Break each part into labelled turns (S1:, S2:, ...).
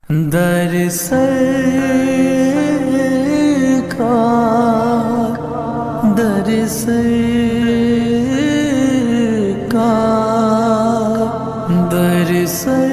S1: در سرکار در سرکار در سرکار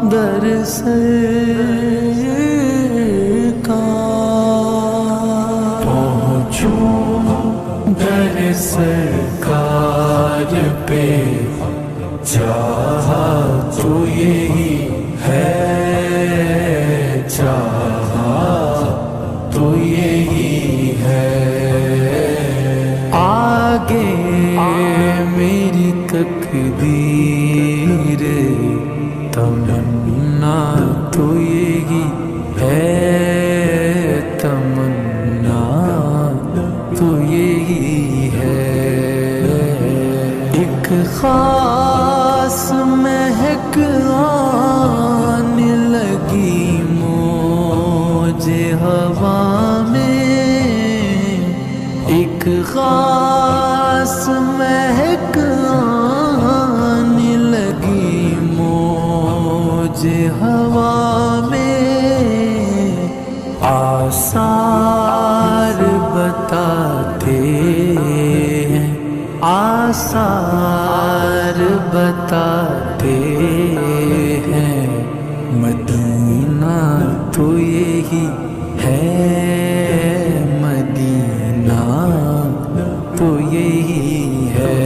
S1: در سرکار پہنچوں در سرکار پہ چاہا تو یہی ہے چاہا تو یہی ہے آگے میری تقدیر تمنا تو یہی ہے تمنا تو یہی ہے ایک خاص مہک آنے لگی مجھے ہوا میں ایک خاص مہک آنے لگی مجھے ہوا میں آثار بتاتے ہیں آثار بتاتے ہیں مدینہ تو یہی ہے مدینہ تو یہی ہے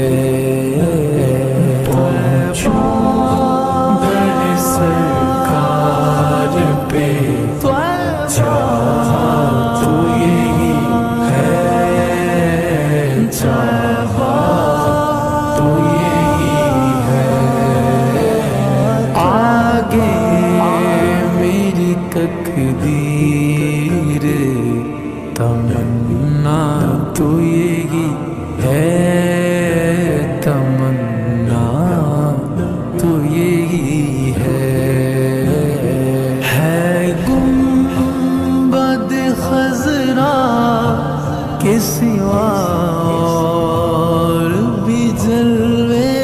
S1: پہنچوں در سرکار پہ چاہا تو یہی ہے چاہا تو یہی ہے آگے میری تقدیر تمنا تو یہی ہے تمنا تو یہی ہے گنبد خضرا کے سوا اور بھی جلوے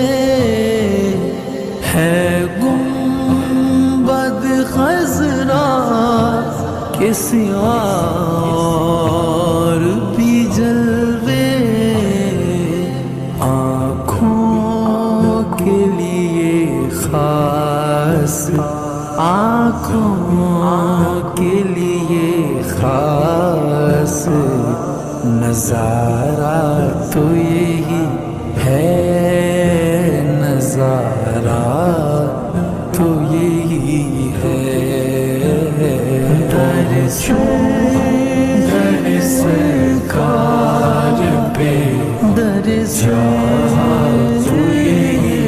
S1: ہے گنبد خضرا کے سوا اور بھی جلوے آنکھوں کے لیے خاص آنکھوں کے لیے خاص نظارہ تو یہی ہے نظارہ تو یہی ہے در سرکار پہ در چاہا تو یہی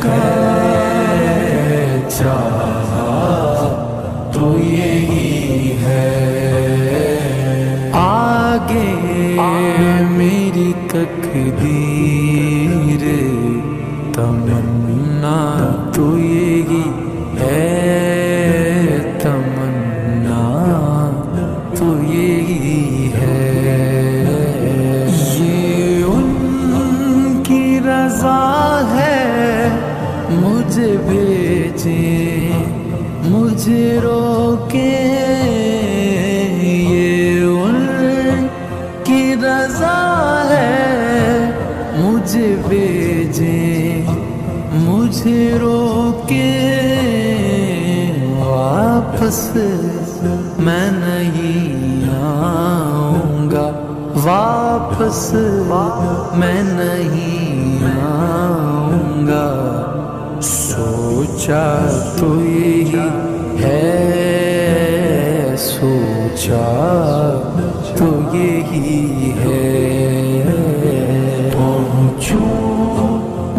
S1: ہے چاہا تو یہی ہے آگے میری تقدیر تمنا تو یہی ہے تمنا تو یہی ہے یہ ان کی رضا ہے مجھے بھیجیں مجھے روکے یہ ان کی رضا ہے مجھے بھیجیں مجھے روکے واپس میں نہیں آؤں گا واپس میں نہیں آؤں گا سوچا تو یہی ہے سوچا تو یہی ہے پہنچوں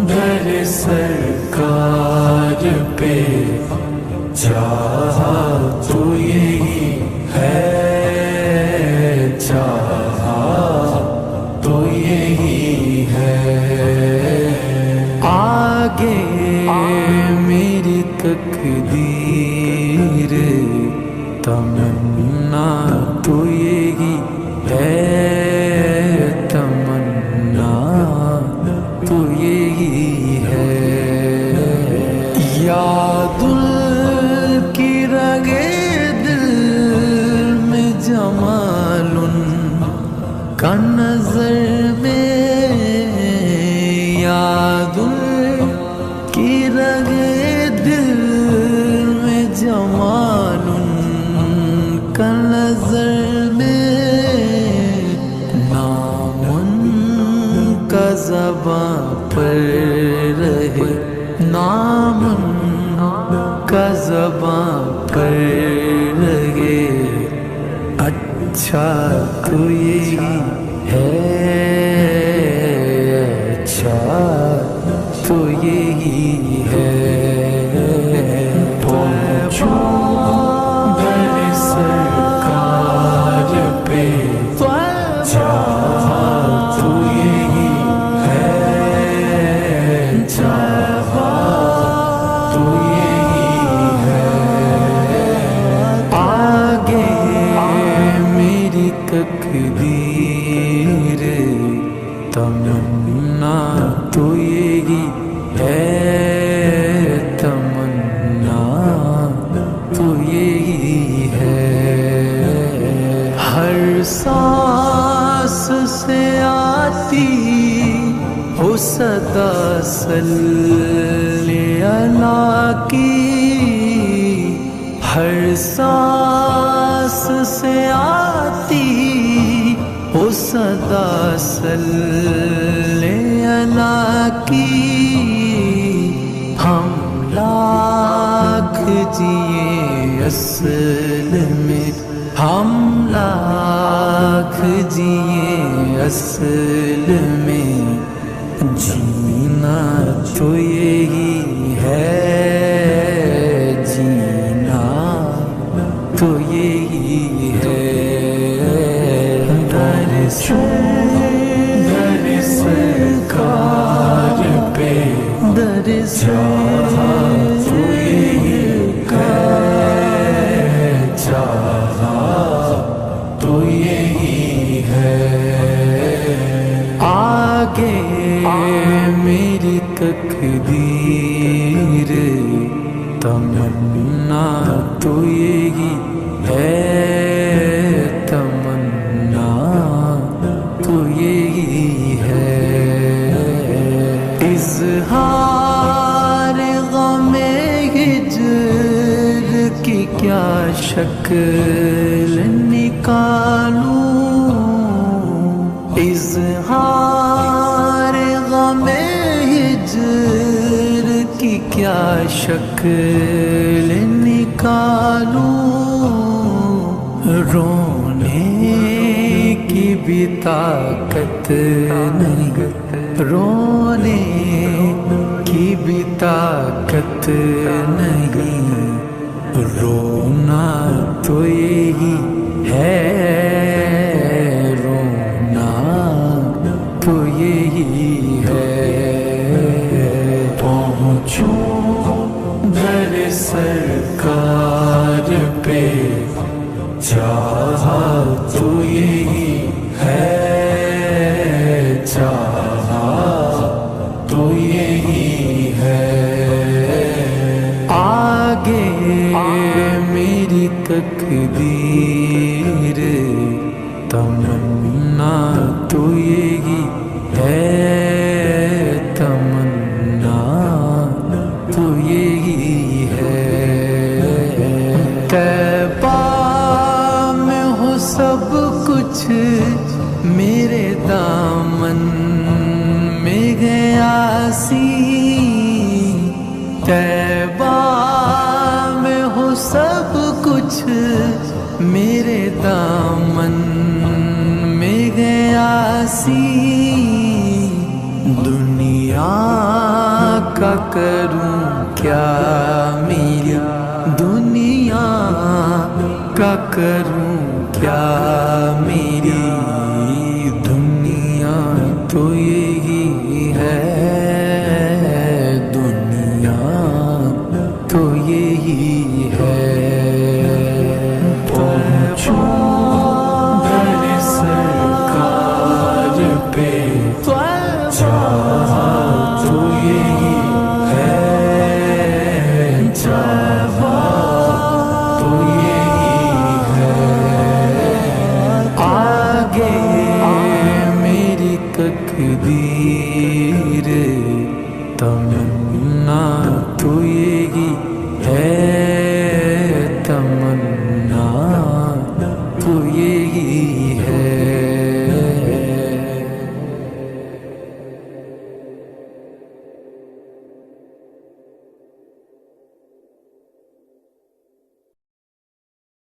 S1: در سرکار پہ چاہا تو یہی ہے چاہا تو یہی ہے آگے میری تقدیر تمنا تو یہی ہے تمنا تو یہی ہے کا نظر میں یاد ان کی رگے دل میں جمال ان کا نظر میں نام ان کا زباں پر رہے نام ان کا زباں پر رہے اچھا تو یہی ہے اچھا تو یہی ہے پہنچو در سرکار پہ چاہا تو یہی ہے چاہا تو یہی ہے آگے میری تقدیر تمنا تو یہی ہے تمنا تو یہی ہے ہر سانس سے آتی ہو صدا صلی اللہ کی ہر سانس سے آتی ہو صدا صلی اللہ کی ہم لاکھ جیے اصل میں ہم لاکھ جیے اصل میں جینا تو یہی ہے جینا تو یہی ہے در سرکار پہ در چاہا تو یہی ہے چاہا تو یہی ہے آگے میری تقدیر تمنا تو یہی ہے تمنا تو یہی ہے اظہار غم ہجر کی کیا شکل نکالوں اظہار غم ہجر کی کیا شکل نکالوں رونے کی بھی طاقت نہیں رونے کی بھی طاقت نہیں رونا تو یہی ہے رونا تو یہی ہے پہنچو در سرکار پہ چاہا تو یہی ہے چاہا تو یہی ہے آگے میری تقدیر تمنا تو یہی ہے تمنا تو یہی ہے طیبہ میں ہو سب کچھ میرے دامن میں گیا سی طیبہ میں ہو سب کچھ میرے دامن میں گیا سی دنیا کا کروں کیا میری دنیا کا کروں کیا میری دنیا تو یہی ہے دنیا تو یہی ہے پہنچو در سرکار پہ چاہا تو یہی ہے چاہا تو یہی ہے آگے تمنا